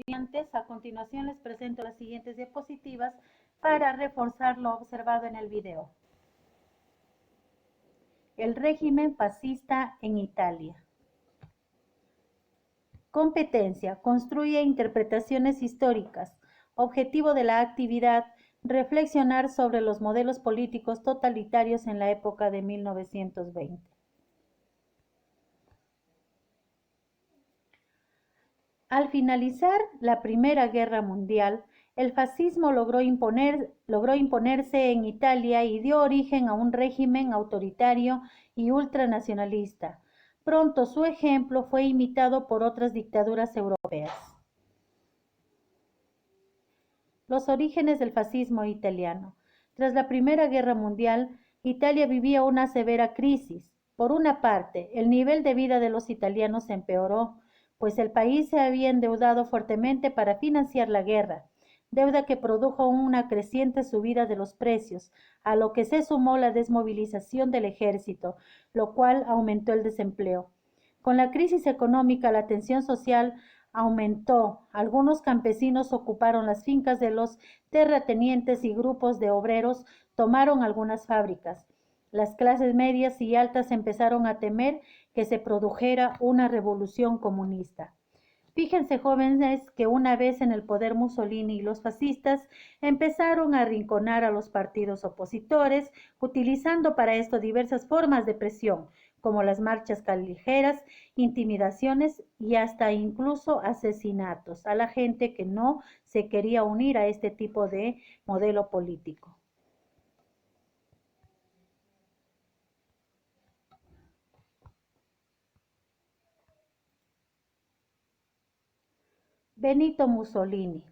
estudiantes, a continuación les presento las siguientes diapositivas para reforzar lo observado en el video. El régimen fascista en Italia. Competencia. Construye interpretaciones históricas. Objetivo de la actividad: reflexionar sobre los modelos políticos totalitarios en la época de 1920. Al finalizar la Primera Guerra Mundial, el fascismo logró imponerse en Italia y dio origen a un régimen autoritario y ultranacionalista. Pronto su ejemplo fue imitado por otras dictaduras europeas. Los orígenes del fascismo italiano. Tras la Primera Guerra Mundial, Italia vivía una severa crisis. Por una parte, el nivel de vida de los italianos se empeoró, pues el país se había endeudado fuertemente para financiar la guerra, deuda que produjo una creciente subida de los precios, a lo que se sumó la desmovilización del ejército, lo cual aumentó el desempleo. Con la crisis económica, la tensión social aumentó. Algunos campesinos ocuparon las fincas de los terratenientes y grupos de obreros tomaron algunas fábricas. Las clases medias y altas empezaron a temer que se produjera una revolución comunista. Fíjense, jóvenes, que una vez en el poder Mussolini y los fascistas empezaron a arrinconar a los partidos opositores, utilizando para esto diversas formas de presión, como las marchas callejeras, intimidaciones y hasta incluso asesinatos a la gente que no se quería unir a este tipo de modelo político. Benito Mussolini.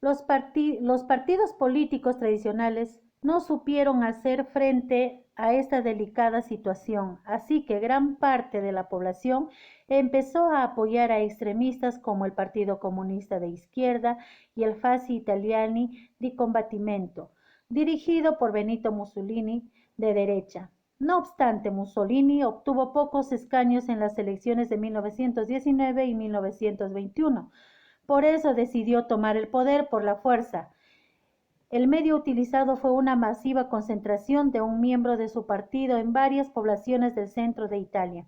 Los partidos políticos tradicionales no supieron hacer frente a esta delicada situación, así que gran parte de la población empezó a apoyar a extremistas como el Partido Comunista de Izquierda y el Fasci Italiani di Combattimento, dirigido por Benito Mussolini, de derecha. No obstante, Mussolini obtuvo pocos escaños en las elecciones de 1919 y 1921. Por eso decidió tomar el poder por la fuerza. El medio utilizado fue una masiva concentración de un miembro de su partido en varias poblaciones del centro de Italia,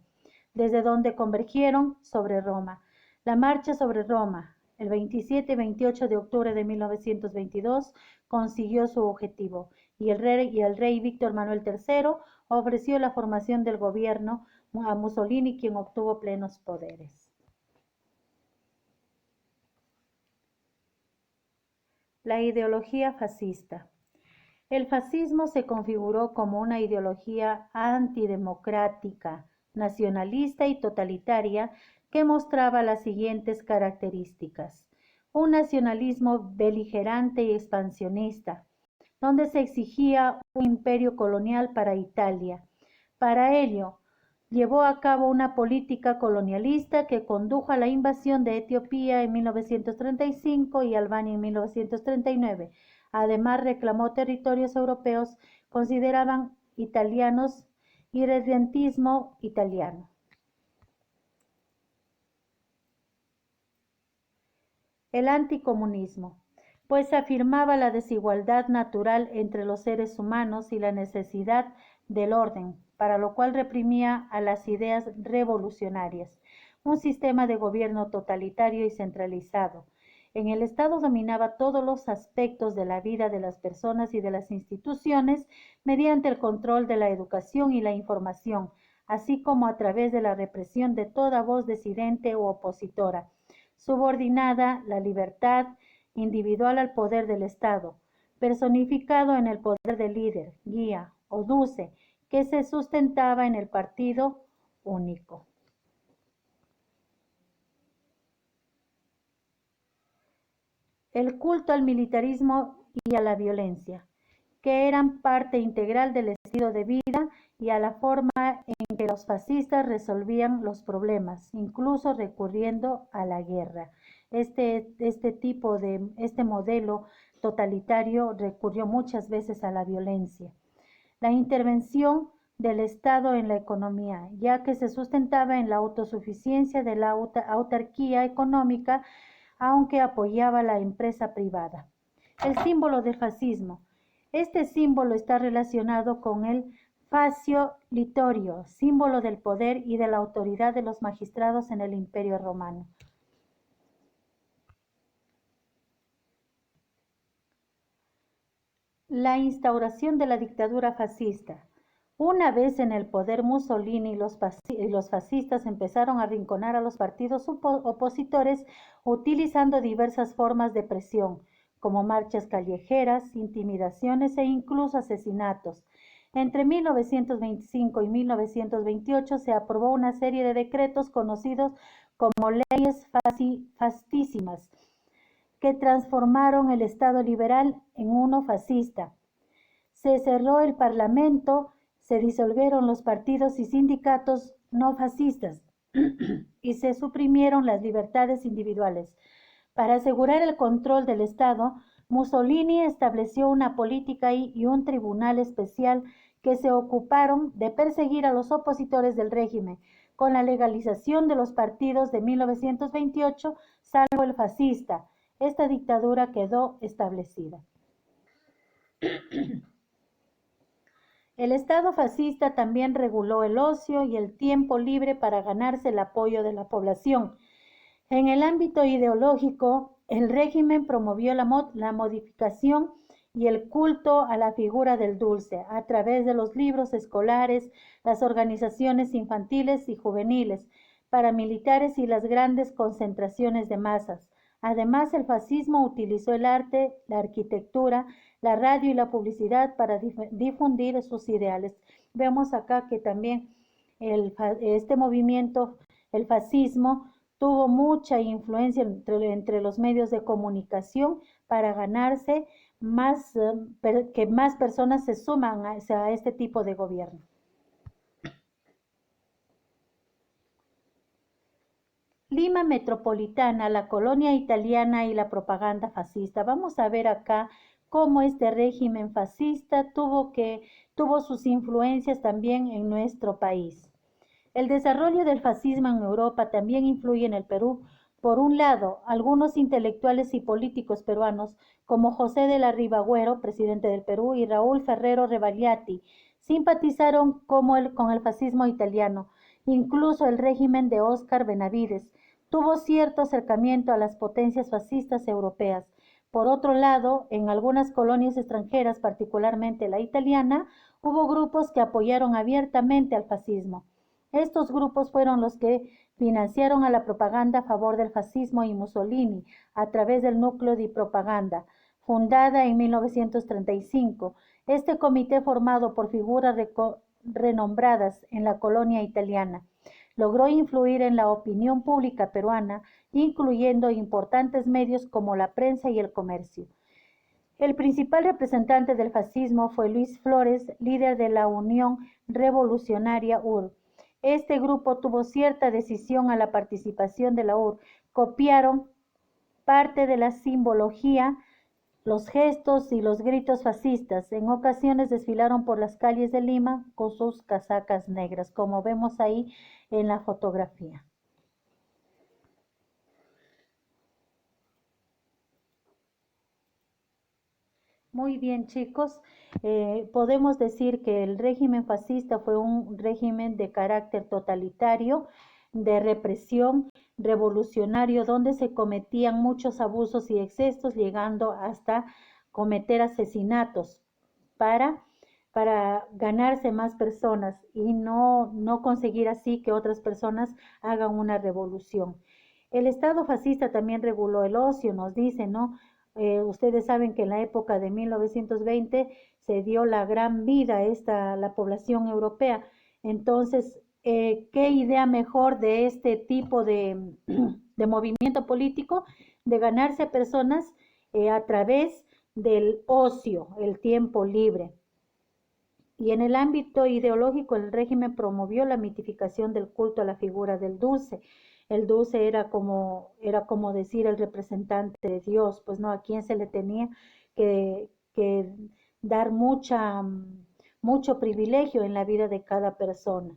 desde donde convergieron sobre Roma. La marcha sobre Roma, el 27 y 28 de octubre de 1922, consiguió su objetivo, y el rey Víctor Manuel III ofreció la formación del gobierno a Mussolini, quien obtuvo plenos poderes. La ideología fascista. El fascismo se configuró como una ideología antidemocrática, nacionalista y totalitaria que mostraba las siguientes características: un nacionalismo beligerante y expansionista, donde se exigía un imperio colonial para Italia. Para ello, llevó a cabo una política colonialista que condujo a la invasión de Etiopía en 1935 y Albania en 1939. Además, reclamó territorios europeos consideraban italianos y irredentismo italiano. El anticomunismo, pues afirmaba la desigualdad natural entre los seres humanos y la necesidad del orden, para lo cual reprimía a las ideas revolucionarias, un sistema de gobierno totalitario y centralizado. En el Estado dominaba todos los aspectos de la vida de las personas y de las instituciones mediante el control de la educación y la información, así como a través de la represión de toda voz disidente u opositora, subordinada la libertad individual al poder del Estado, personificado en el poder del líder, guía o duce, que se sustentaba en el partido único. El culto al militarismo y a la violencia, que eran parte integral del estilo de vida y a la forma en que los fascistas resolvían los problemas, incluso recurriendo a la guerra. Este modelo totalitario recurrió muchas veces a la violencia. La intervención del Estado en la economía, ya que se sustentaba en la autosuficiencia de la autarquía económica, aunque apoyaba la empresa privada. El símbolo del fascismo. Este símbolo está relacionado con el fascio litorio, símbolo del poder y de la autoridad de los magistrados en el Imperio Romano. La instauración de la dictadura fascista. Una vez en el poder, Mussolini y los fascistas empezaron a arrinconar a los partidos opositores utilizando diversas formas de presión, como marchas callejeras, intimidaciones e incluso asesinatos. Entre 1925 y 1928 se aprobó una serie de decretos conocidos como leyes fascísimas, que transformaron el Estado liberal en uno fascista. Se cerró el Parlamento, se disolvieron los partidos y sindicatos no fascistas y se suprimieron las libertades individuales. Para asegurar el control del Estado, Mussolini estableció una política y un tribunal especial que se ocuparon de perseguir a los opositores del régimen. Con la legalización de los partidos de 1928, salvo el fascista, esta dictadura quedó establecida. El Estado fascista también reguló el ocio y el tiempo libre para ganarse el apoyo de la población. En el ámbito ideológico, el régimen promovió la modificación y el culto a la figura del dulce a través de los libros escolares, las organizaciones infantiles y juveniles, paramilitares y las grandes concentraciones de masas. Además, el fascismo utilizó el arte, la arquitectura, la radio y la publicidad para difundir sus ideales. Vemos acá que también este movimiento, el fascismo, tuvo mucha influencia entre los medios de comunicación para ganarse que más personas se suman a este tipo de gobierno. Lima metropolitana, la colonia italiana y la propaganda fascista. Vamos a ver acá cómo este régimen fascista tuvo sus influencias también en nuestro país. El desarrollo del fascismo en Europa también influye en el Perú. Por un lado, algunos intelectuales y políticos peruanos, como José de la Riva Agüero, presidente del Perú, y Raúl Ferrero Rebagliati, simpatizaron con el fascismo italiano. Incluso el régimen de Óscar Benavides tuvo cierto acercamiento a las potencias fascistas europeas. Por otro lado, en algunas colonias extranjeras, particularmente la italiana, hubo grupos que apoyaron abiertamente al fascismo. Estos grupos fueron los que financiaron a la propaganda a favor del fascismo y Mussolini a través del Núcleo de Propaganda, fundada en 1935. Este comité, formado por figuras renombradas en la colonia italiana, logró influir en la opinión pública peruana, incluyendo importantes medios como la prensa y el comercio. El principal representante del fascismo fue Luis Flores, líder de la Unión Revolucionaria UR. Este grupo tuvo cierta decisión a la participación de la UR. Copiaron parte de la simbología, los gestos y los gritos fascistas. En ocasiones desfilaron por las calles de Lima con sus casacas negras, como vemos ahí en la fotografía. Muy bien, chicos. Podemos decir que el régimen fascista fue un régimen de carácter totalitario, de represión, revolucionario, donde se cometían muchos abusos y excesos, llegando hasta cometer asesinatos para, para ganarse más personas y no conseguir así que otras personas hagan una revolución. El Estado fascista también reguló el ocio, nos dice, ¿no? Ustedes saben que en la época de 1920 se dio la gran vida a la población europea. Entonces, ¿qué idea mejor de este tipo de movimiento político? De ganarse personas a través del ocio, el tiempo libre. Y en el ámbito ideológico, el régimen promovió la mitificación del culto a la figura del dulce. El dulce era como decir el representante de Dios, pues no, a quien se le tenía que dar mucho privilegio en la vida de cada persona.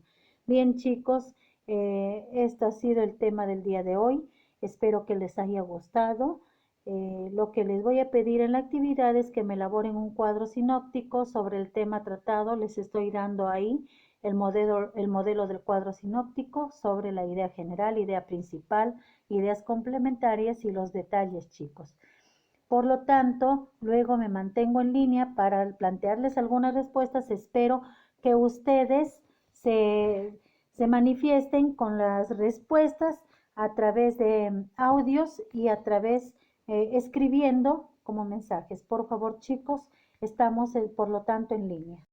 Bien, chicos, este ha sido el tema del día de hoy. Espero que les haya gustado. Lo que les voy a pedir en la actividad es que me elaboren un cuadro sinóptico sobre el tema tratado. Les estoy dando ahí el modelo del cuadro sinóptico sobre la idea general, idea principal, ideas complementarias y los detalles, chicos. Por lo tanto, luego me mantengo en línea para plantearles algunas respuestas. Espero que ustedes se manifiesten con las respuestas a través de audios y a través escribiendo como mensajes. Por favor, chicos, estamos por lo tanto en línea.